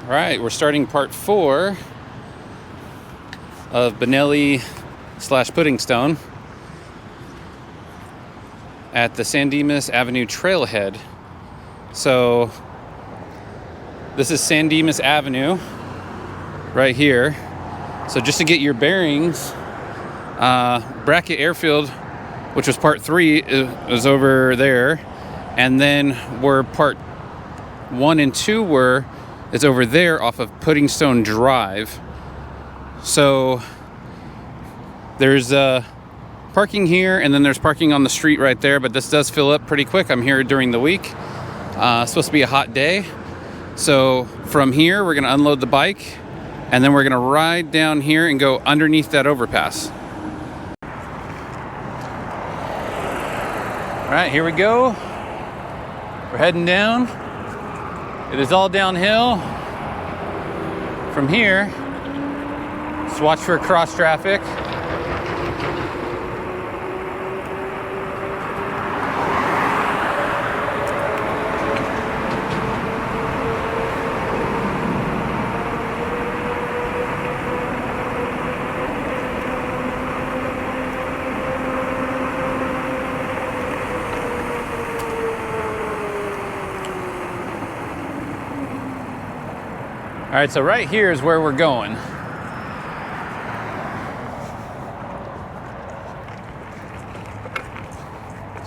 All right, we're starting part 4 of Bonelli / Puddingstone at the San Dimas Avenue trailhead. So this is San Dimas Avenue right here. So just to get your bearings, Brackett Airfield, which was part 3, is over there, and then where part 1 and 2 were, is over there off of Puddingstone Drive. So there's parking here, and then there's parking on the street right there, but this does fill up pretty quick. I'm here during the week. It's supposed to be a hot day. So from here, we're gonna unload the bike, and then we're gonna ride down here and go underneath that overpass. All right, here we go. We're heading down. It is all downhill from here. Just watch for cross traffic. All right, so right here is where we're going.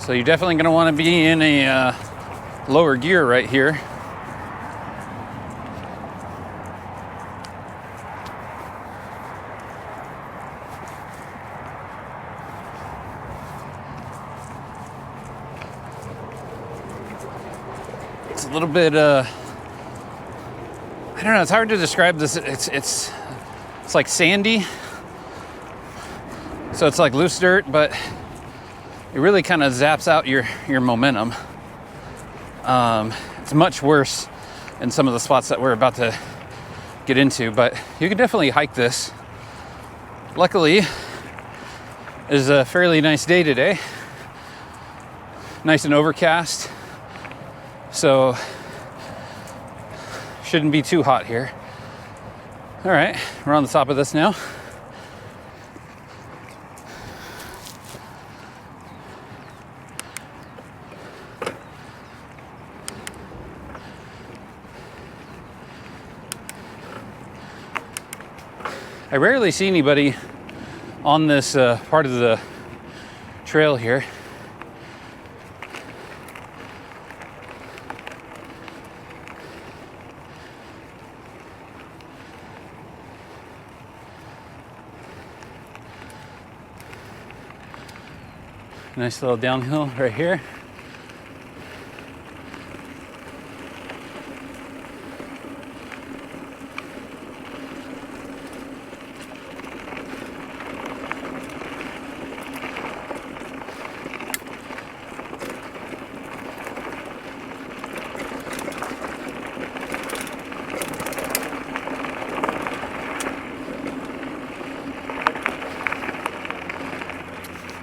So you're definitely going to want to be in a lower gear right here. It's a little bit I don't know, it's hard to describe this. It's like sandy. So it's like loose dirt, but it really kind of zaps out your momentum. It's much worse in some of the spots that we're about to get into, but you can definitely hike this. Luckily, it is a fairly nice day today. Nice and overcast. So shouldn't be too hot here. All right, we're on the top of this now. I rarely see anybody on this part of the trail here. Nice little downhill right here.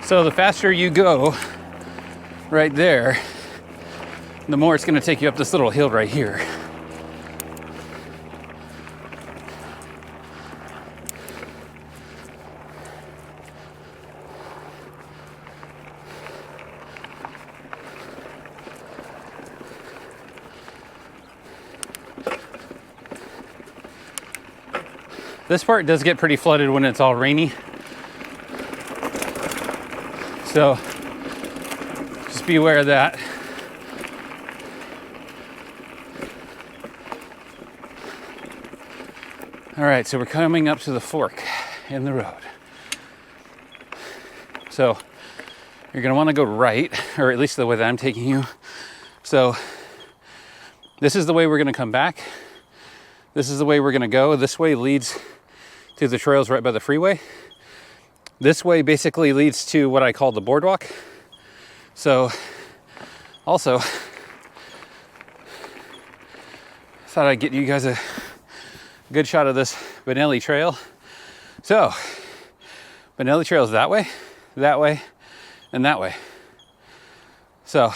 So the faster you go right there, the more it's going to take you up this little hill right here. This part does get pretty flooded when it's all rainy. So just be aware of that. All right, so we're coming up to the fork in the road. So you're gonna wanna go right, or at least the way that I'm taking you. So this is the way we're gonna come back. This is the way we're gonna go. This way leads to the trails right by the freeway. This way basically leads to what I call the boardwalk. So also, thought I'd get you guys a good shot of this Bonelli Trail. So, Bonelli Trail is that way, and that way. So,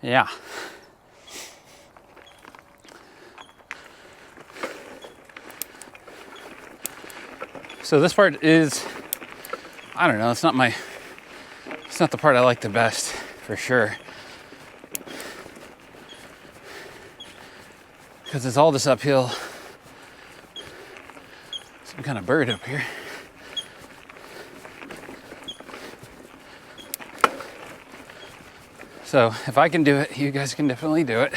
yeah. So this part is, I don't know, it's not the part I like the best, for sure. Because it's all this uphill. Some kind of bird up here. So if I can do it, you guys can definitely do it.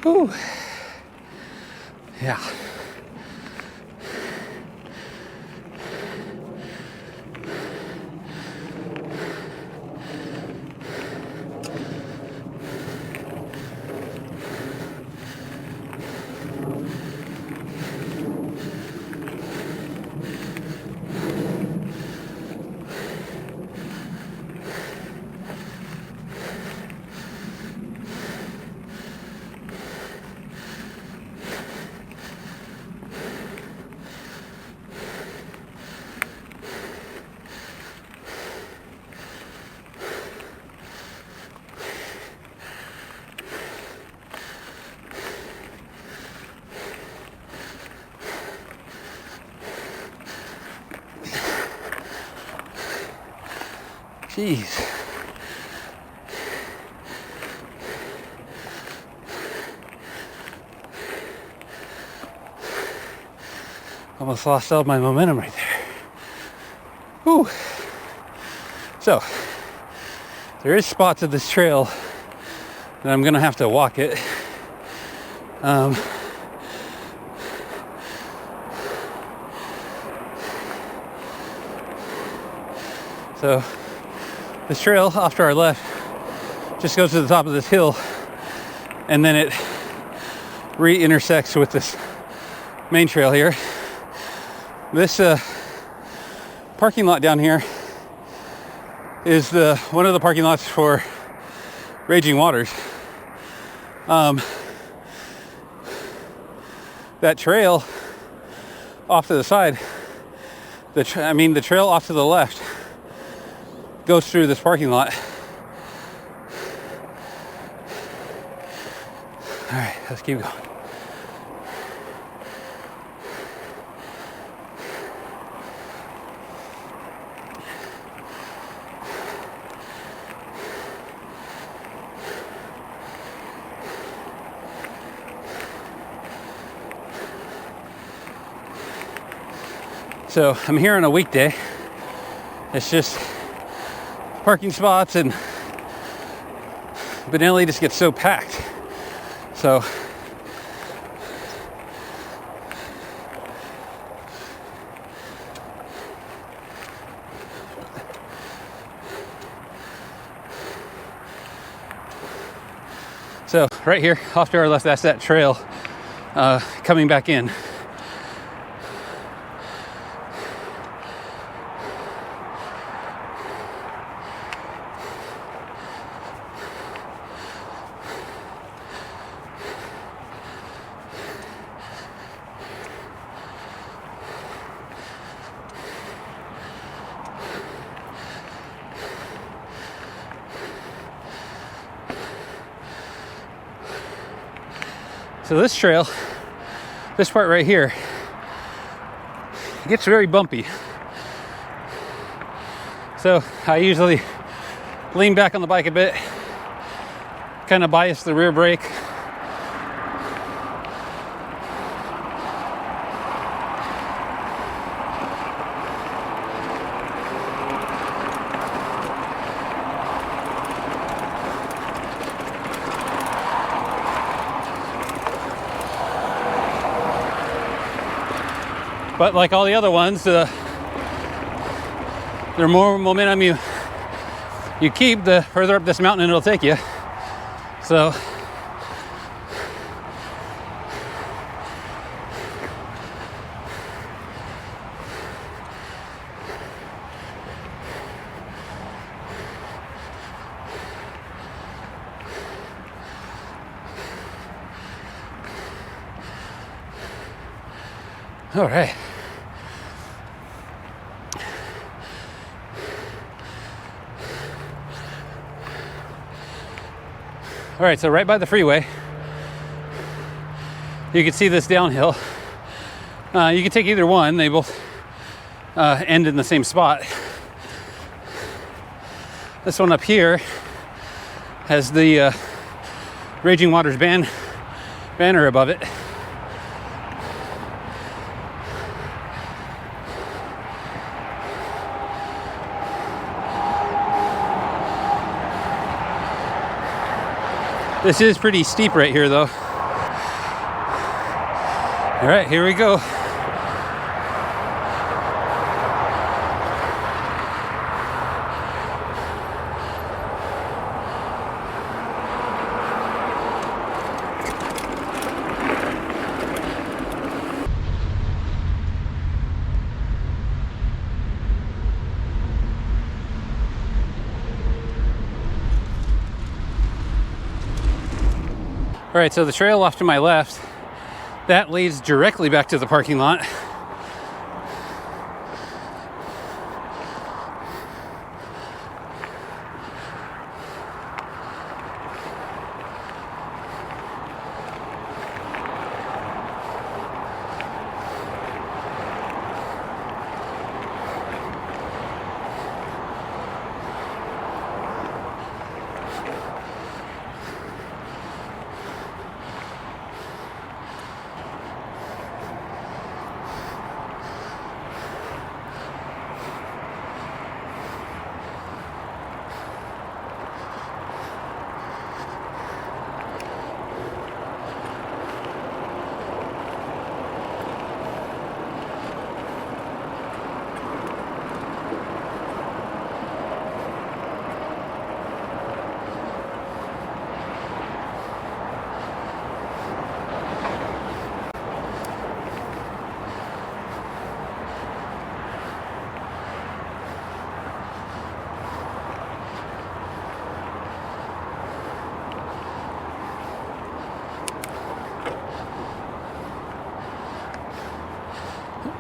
Whew. Yeah. Jeez. Almost lost all my momentum right there. Whew. So, there is spots of this trail that I'm gonna have to walk it. So, this trail off to our left just goes to the top of this hill, and then it re-intersects with this main trail here. This parking lot down here is one of the parking lots for Raging Waters. That trail off to the side, the trail off to the left goes through this parking lot. All right, let's keep going. So I'm here on a weekday. It's just parking spots, and Bonelli just gets so packed. So right here off to our left, that's that trail coming back in. So this trail, this part right here, gets very bumpy. So I usually lean back on the bike a bit kind of bias the rear brake. But like all the other ones, the more momentum you keep, the further up this mountain it'll take you. So all right. All right, so right by the freeway, you can see this downhill. You can take either one. They both end in the same spot. This one up here has the Raging Waters banner above it. This is pretty steep right here, though. All right, here we go. All right, so the trail off to my left, that leads directly back to the parking lot.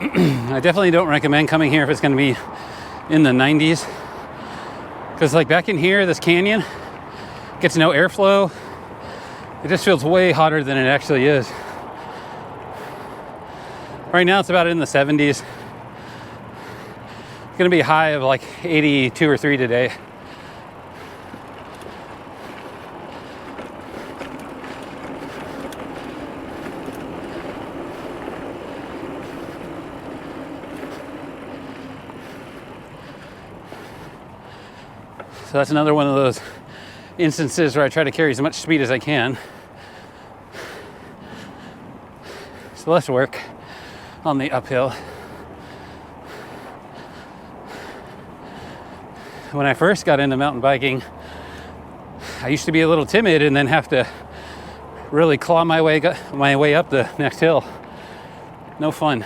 I definitely don't recommend coming here if it's going to be in the 90s, because like back in here, this canyon gets no airflow. It just feels way hotter than it actually is. Right now it's about in the 70s. It's going to be a high of like 82 or 3 today. So that's another one of those instances where I try to carry as much speed as I can. So let's work on the uphill. When I first got into mountain biking, I used to be a little timid and then have to really claw my way up the next hill. No fun.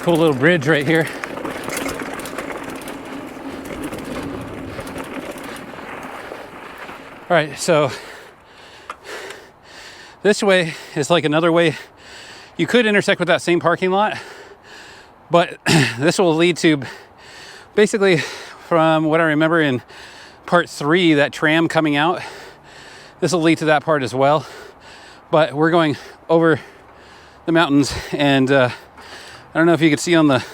Cool little bridge right here. All right, so this way is like another way you could intersect with that same parking lot, but this will lead to basically, from what I remember in part 3, that tram coming out. This will lead to that part as well, but we're going over the mountains and I don't know if you can see on the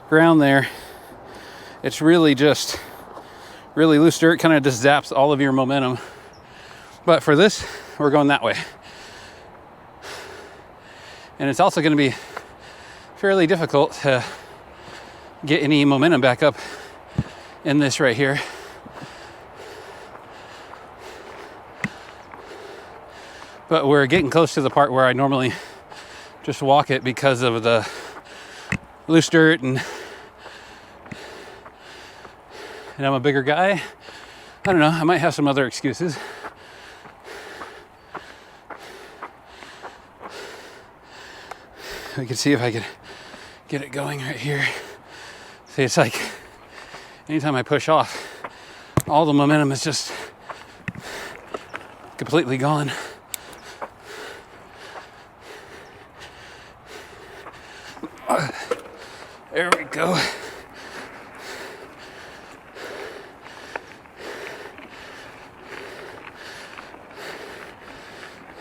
ground there, it's really just really loose dirt, kind of just zaps all of your momentum. But for this, we're going that way. And it's also going to be fairly difficult to get any momentum back up in this right here. But we're getting close to the part where I normally just walk it because of the loose dirt and I'm a bigger guy. I don't know, I might have some other excuses. We can see if I could get it going right here. See, it's like anytime I push off, all the momentum is just completely gone. There we go.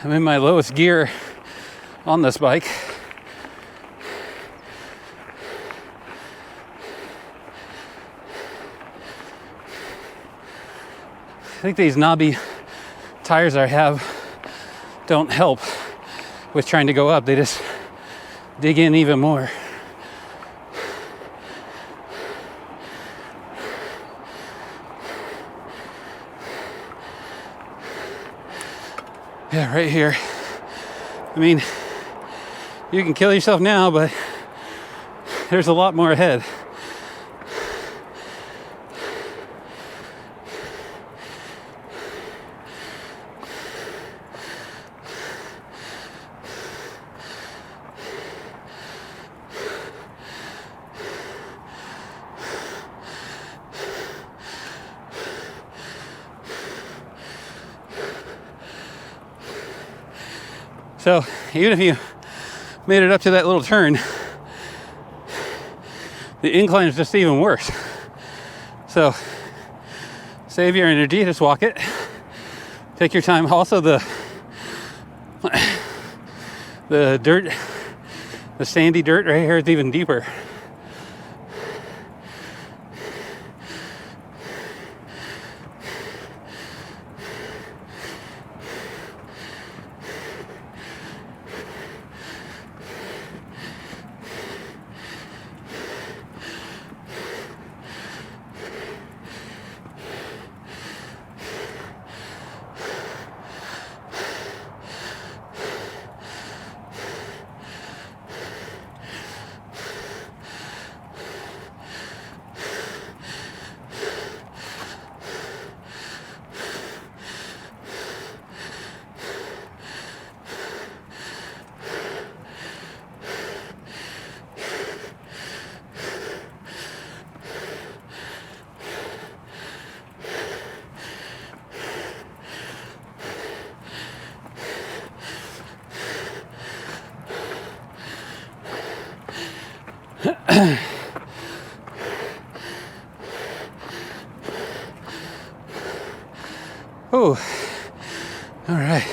I'm in my lowest gear on this bike. I think these knobby tires I have don't help with trying to go up. They just dig in even more. Yeah, right here. I mean, you can kill yourself now, but there's a lot more ahead. So even if you made it up to that little turn, the incline is just even worse. So save your energy, just walk it. Take your time. Also the dirt, the sandy dirt right here is even deeper. Oh, all right.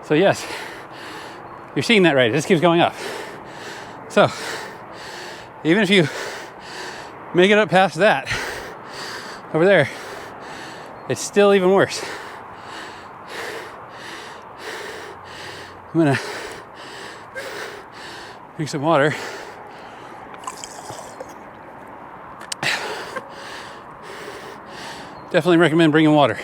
So yes, you're seeing that right. It just keeps going up. So even if you make it up past that over there, it's still even worse. I'm gonna drink some water. Definitely recommend bringing water.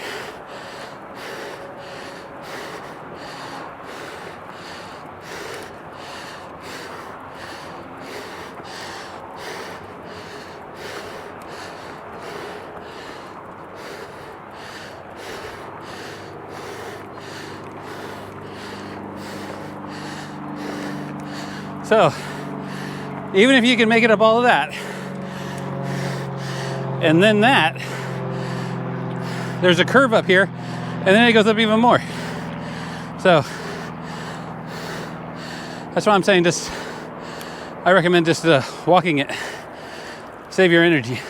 So, even if you can make it up all of that, and then that, there's a curve up here, and then it goes up even more. So that's why I'm saying I recommend just walking it. Save your energy.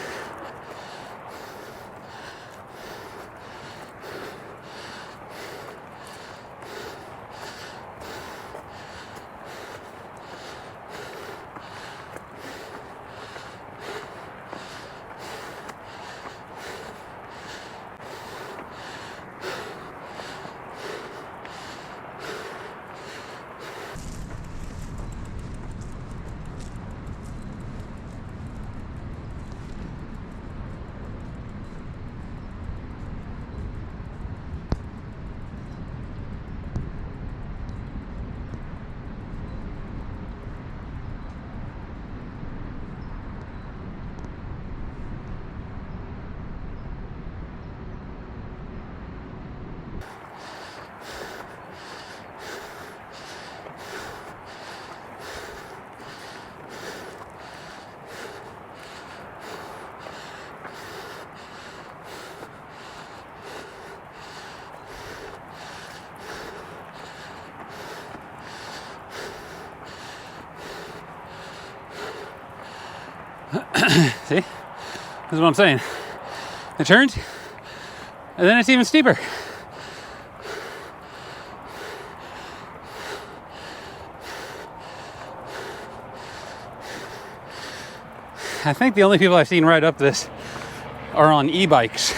See? This is what I'm saying. It turns, and then it's even steeper. I think the only people I've seen ride up this are on e-bikes.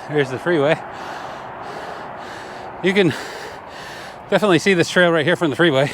Here's the freeway. You can definitely see this trail right here from the freeway.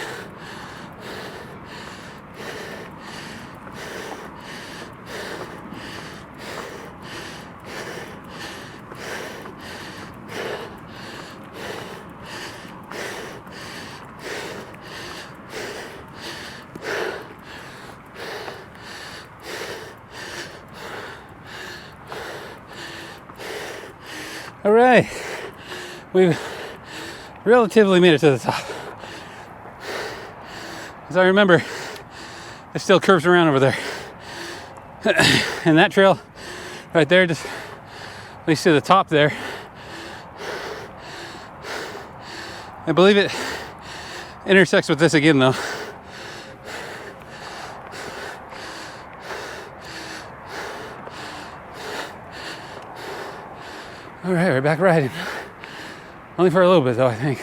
All right, we've relatively made it to the top. As I remember, it still curves around over there. And that trail right there, just at least to the top there, I believe it intersects with this again though. All right, we're back riding. Only for a little bit though, I think.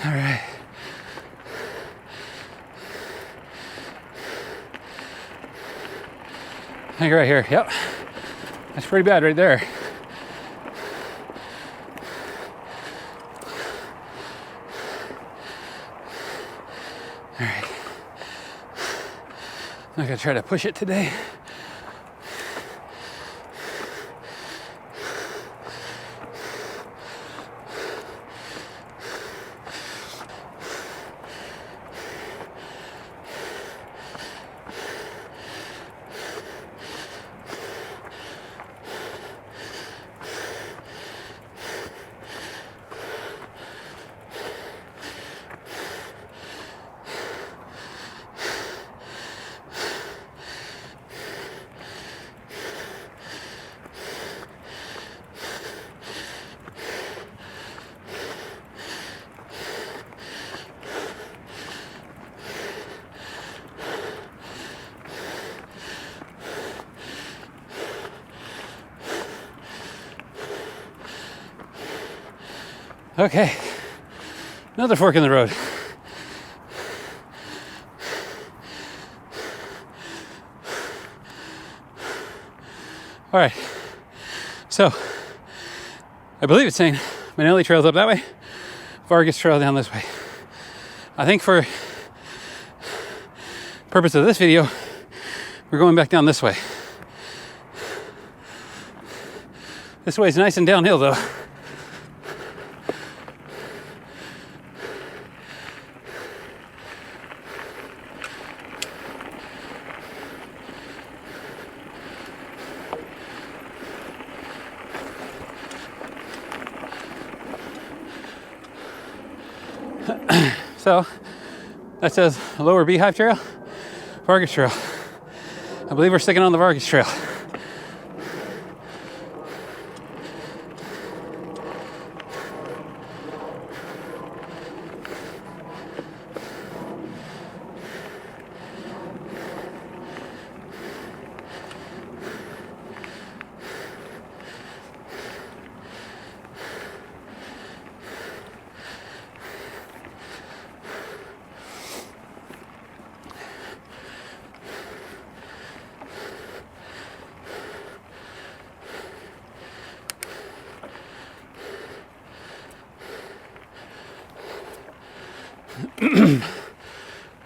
All right. I think right here. Yep. That's pretty bad right there. All right. I'm not gonna try to push it today. Okay, another fork in the road. All right, so I believe it's saying Bonelli Trail's up that way, Vargas Trail down this way. I think for purpose of this video, we're going back down this way. This way is nice and downhill though. So that says Lower Beehive Trail, Vargas Trail. I believe we're sticking on the Vargas Trail.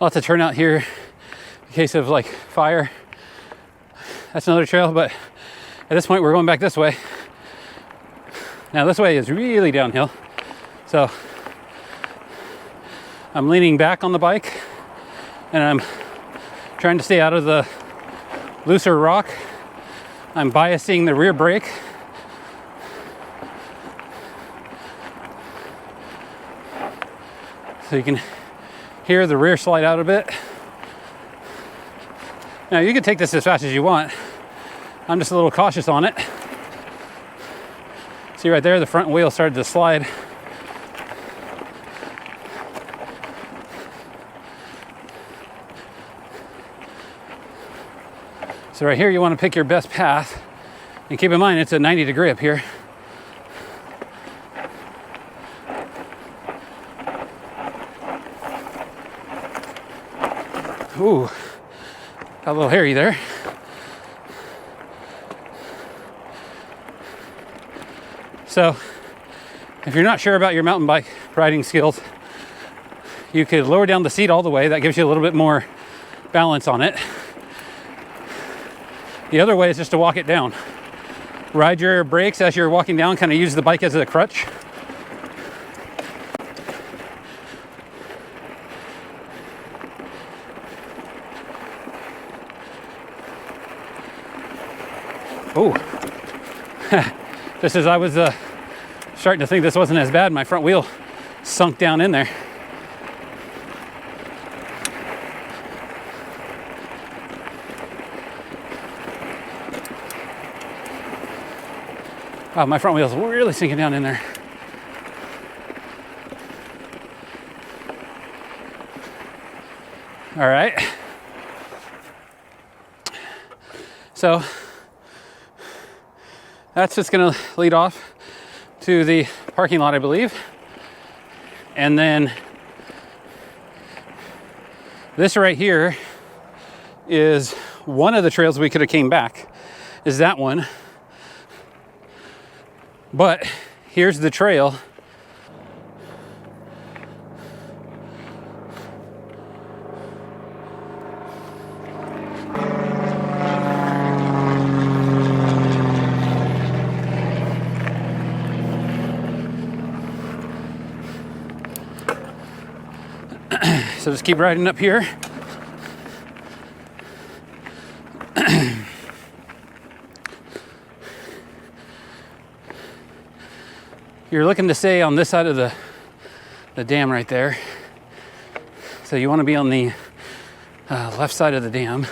Lots of turnout here in case of like fire. That's another trail, but at this point we're going back this way. Now this way is really downhill, so I'm leaning back on the bike and I'm trying to stay out of the looser rock. I'm biasing the rear brake. So you can hear the rear slide out a bit. Now you can take this as fast as you want. I'm just a little cautious on it. See right there, the front wheel started to slide. So right here, you want to pick your best path. And keep in mind, it's a 90-degree up here. Ooh, got a little hairy there. So, if you're not sure about your mountain bike riding skills, you could lower down the seat all the way. That gives you a little bit more balance on it. The other way is just to walk it down. Ride your brakes as you're walking down, kind of use the bike as a crutch. Oh, just as I was starting to think this wasn't as bad, my front wheel sunk down in there. Wow, my front wheel's really sinking down in there. All right. So that's just going to lead off to the parking lot, I believe. And then this right here is one of the trails we could have came back, is that one. But here's the trail. So just keep riding up here. You're looking to stay on this side of the dam right there. So you want to be on the left side of the dam.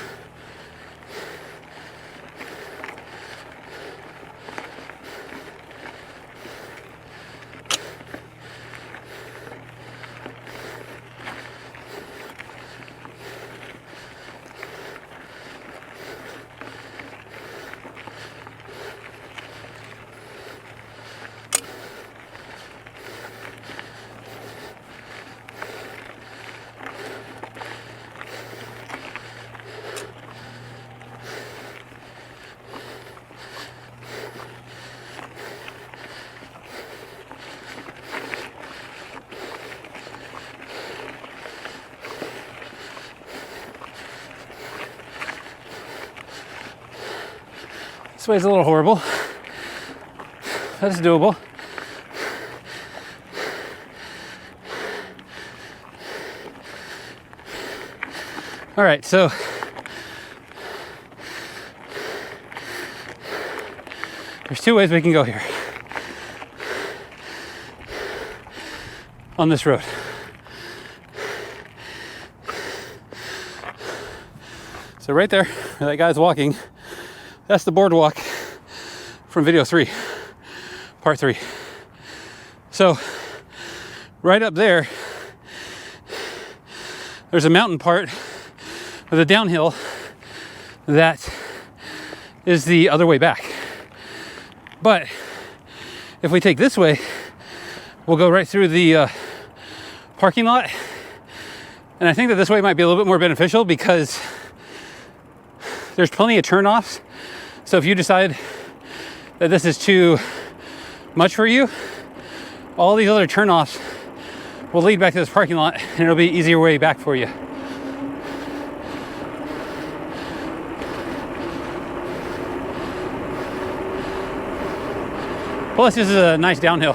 This way's a little horrible. That's doable. All right, so there's two ways we can go here on this road. So right there, where that guy's walking, that's the boardwalk from video 3, part 3. So right up there, there's a mountain part with a downhill that is the other way back. But if we take this way, we'll go right through the parking lot. And I think that this way might be a little bit more beneficial because there's plenty of turnoffs. So if you decide that this is too much for you, all these other turnoffs will lead back to this parking lot and it'll be an easier way back for you. Plus, this is a nice downhill.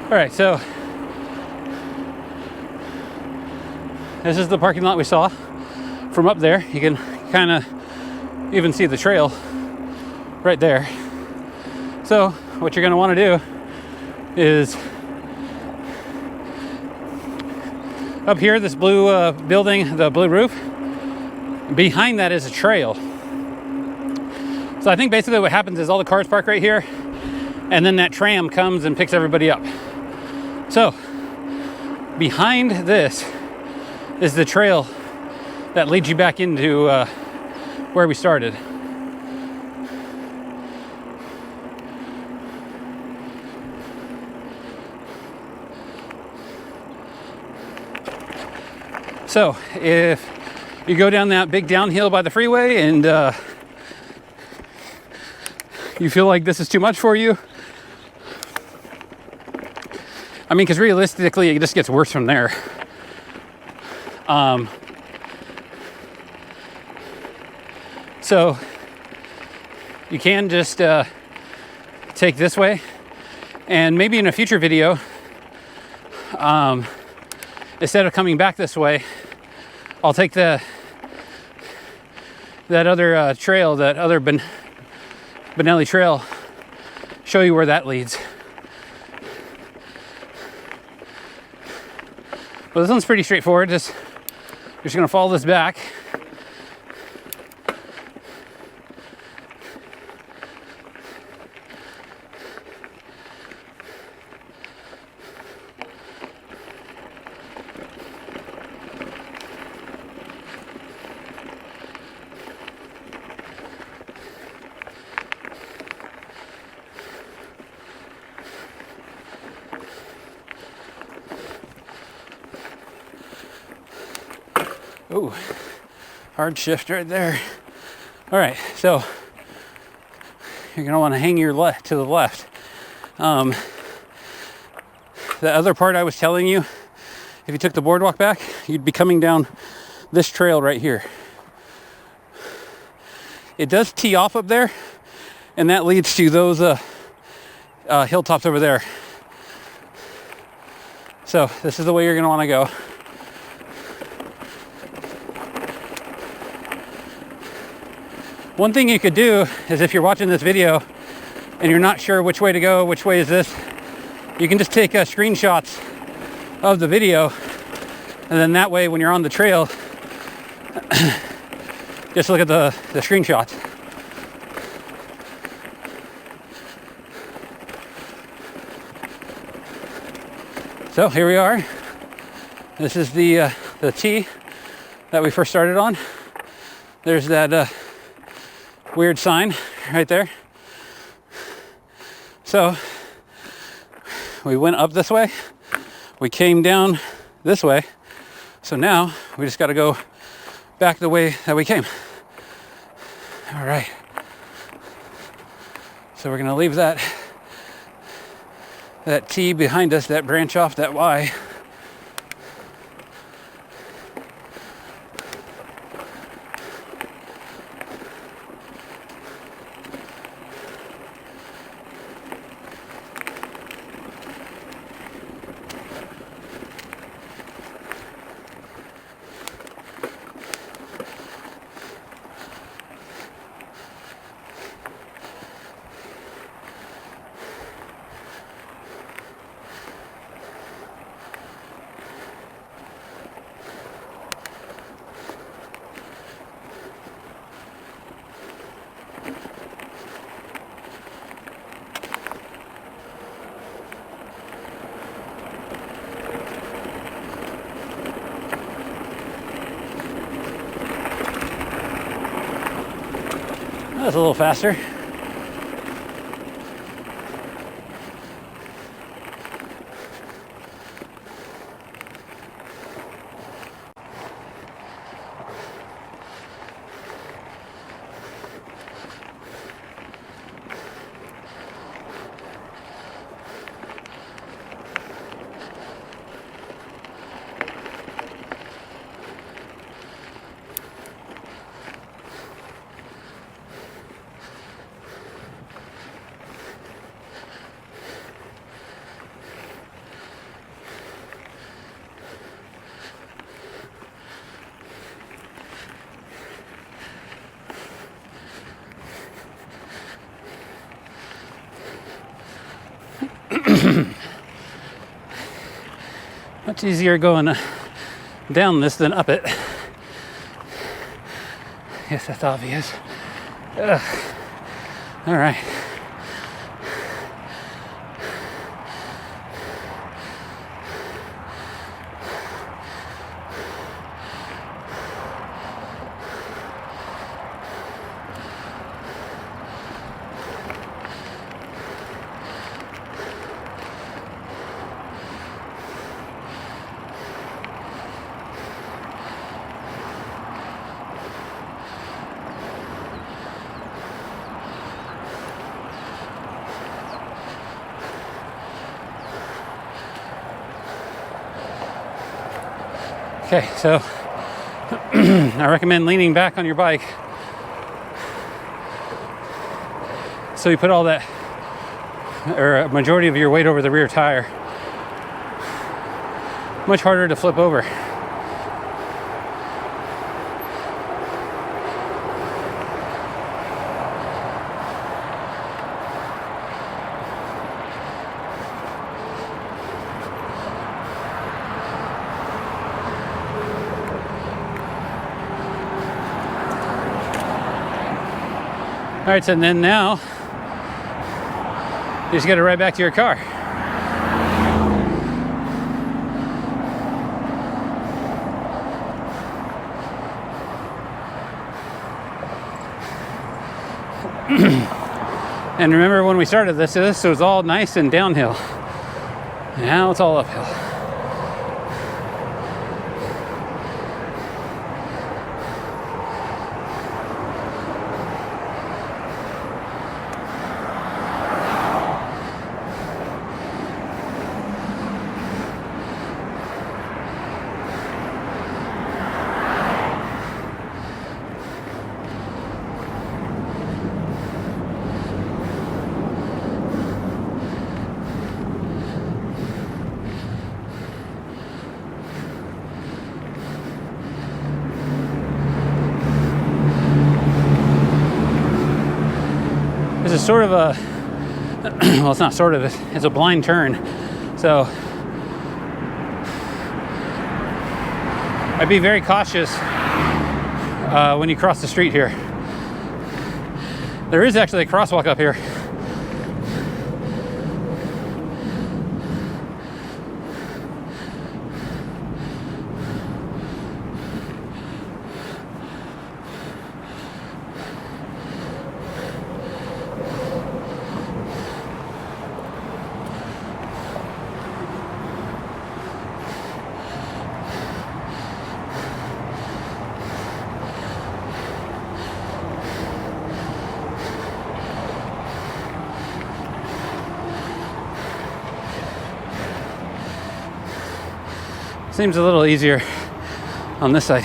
All right, so this is the parking lot we saw from up there. You can kind of even see the trail right there. So what you're going to want to do is up here, this blue building, the blue roof, behind that is a trail. So I think basically what happens is all the cars park right here and then that tram comes and picks everybody up. So behind this is the trail that leads you back into where we started. So if you go down that big downhill by the freeway and you feel like this is too much for you, I mean, because realistically, it just gets worse from there. So you can just take this way, and maybe in a future video, instead of coming back this way, I'll take that other trail, that other Bonelli Trail, show you where that leads. Well, this one's pretty straightforward. You're just going to follow this back. Ooh, hard shift right there. All right, so you're gonna want to hang your left to the left. The other part I was telling you, if you took the boardwalk back, you'd be coming down this trail right here. It does tee off up there, and that leads to those hilltops over there. So this is the way you're gonna want to go. One thing you could do is, if you're watching this video and you're not sure which way to go, which way is this, you can just take screenshots of the video, and then that way when you're on the trail, just look at the screenshots. So here we are. This is the tee that we first started on. There's that weird sign right there. So we went up this way, we came down this way. So now we just got to go back the way that we came. All right. So we're going to leave that T behind us, that branch off that Y. That's a little faster. Much easier going down this than up it. Yes, that's obvious. Ugh. All right. Okay, so I recommend leaning back on your bike so you put all that, or a majority of your weight over the rear tire. Much harder to flip over. All right, so then now you just got to ride back to your car. And remember when we started this was all nice and downhill. Now it's all uphill. This is sort of a, well, it's not sort of, it's a blind turn. So I'd be very cautious when you cross the street here. There is actually a crosswalk up here. Seems a little easier on this side.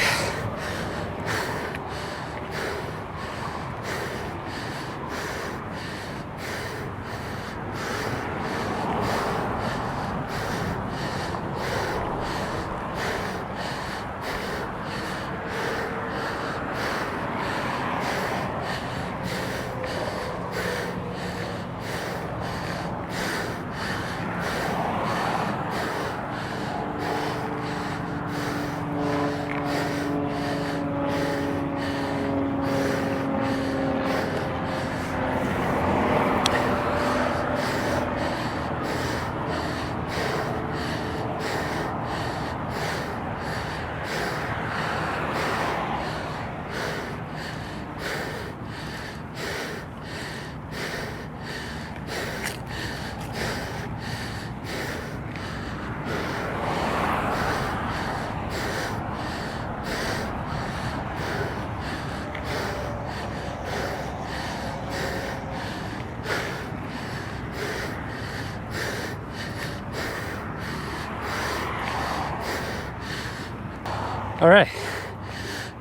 All right,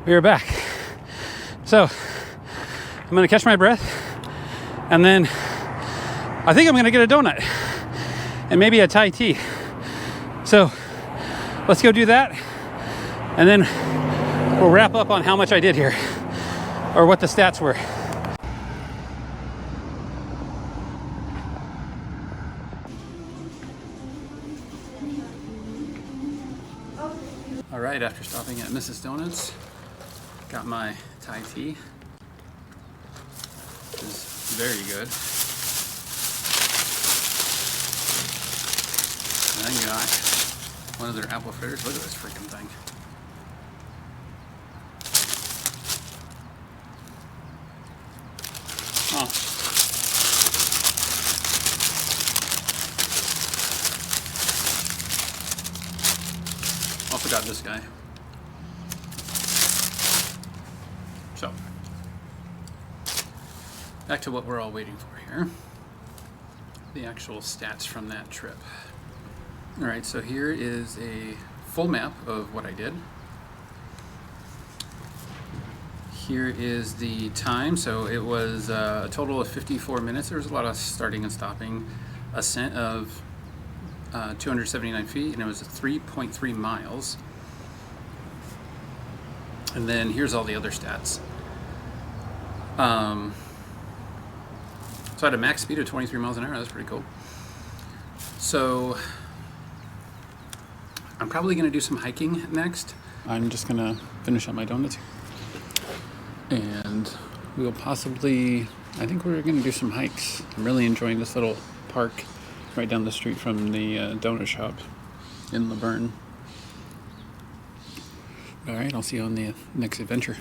we are back. So I'm gonna catch my breath, and then I think I'm gonna get a donut and maybe a Thai tea. So let's go do that, and then we'll wrap up on how much I did here, or what the stats were. All right, after stopping at Mrs. Donuts, got my Thai tea, which is very good. And then got one of their apple fritters. Look at this freaking thing. Oh. Also got this guy. So, back to what we're all waiting for here. The actual stats from that trip. All right, so here is a full map of what I did. Here is the time. So it was a total of 54 minutes. There was a lot of starting and stopping. Ascent of 279 feet, and it was 3.3 miles. And then here's all the other stats. So I had a max speed of 23 miles an hour. That's pretty cool. So I'm probably going to do some hiking next. I'm just going to finish up my donuts. And we'll possibly, I think we're going to do some hikes. I'm really enjoying this little park right down the street from the donut shop in Laverne. All right, I'll see you on the next adventure.